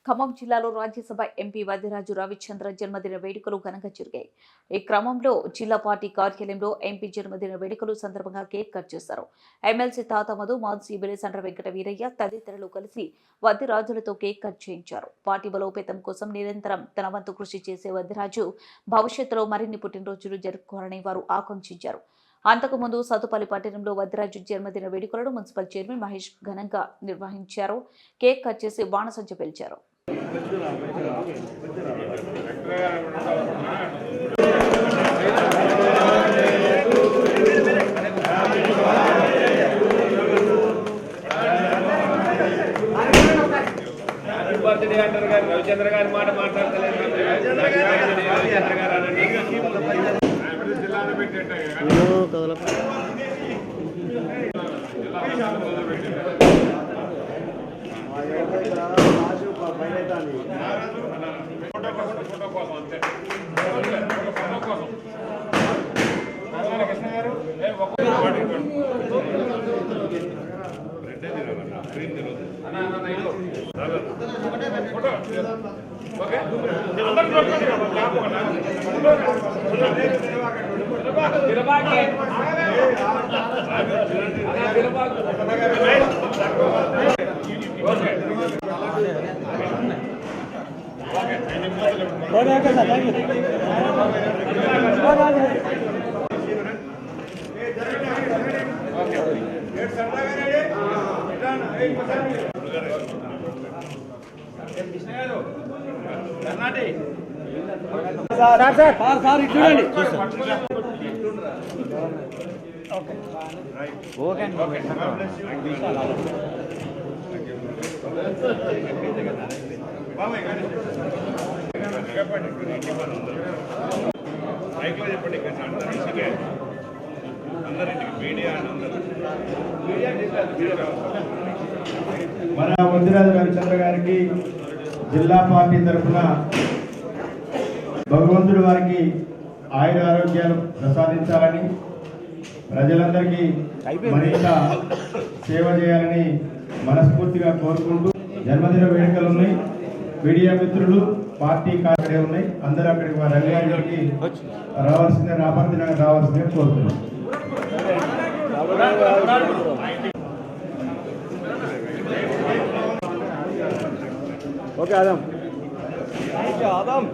ఖమ్మం జిల్లాలో రాజ్యసభ ఎంపీ వద్దిరాజు రవిచంద్ర జన్మదిన వేడుకలు ఘనంగా జరిగాయి. ఈ క్రమంలో జిల్లా పార్టీ కార్యాలయంలో ఎంపీ జన్మదిన వేడుకలు సందర్భంగా కేక్ కట్ చేశారు. ఎమ్మెల్సీ తాత మధు, మాజీ బెలిసండ్ర వెంకట వీరయ్య తదితరులు కలిసి వద్దిరాజులతో కేక్ కట్ చేయించారు. పార్టీ బలోపేతం కోసం నిరంతరం తన వంతు కృషి చేసే వద్దిరాజు భవిష్యత్తులో మరిన్ని పుట్టినరోజులు జరుపుకోవాలని వారు ఆకాంక్షించారు. అంతకుముందు సతుపల్లి పట్టణంలో వద్దిరాజు జన్మదిన వేడుకలను మున్సిపల్ చైర్మన్ మహేష్ ఘనంగా నిర్వహించారు. కేక్ కట్ చేసి బాణసంచ పేల్చారు. బర్త్డే అంటారు గారు రవిచంద్ర గారి మాట మాట్లాడతలేదు. మన వద్దిరాజు రవిచంద్ర గారికి జిల్లా పార్టీ తరఫున భగవంతుడు వారికి ఆయుర ఆరోగ్యాలు ప్రసాదించాలని, ప్రజలందరికీ మరింత సేవ చేయాలని మనస్ఫూర్తిగా కోరుకుంటూ జన్మదిన వేడుకలు ఉన్నాయి. మీడియా మిత్రులు పార్టీ కార్యక్రమాలు ఉన్నాయి. అందరూ అక్కడికి రంగారెడ్డికి రావాల్సిందిగా కోరుతున్నాం. ఓకే ఆదం ఆదం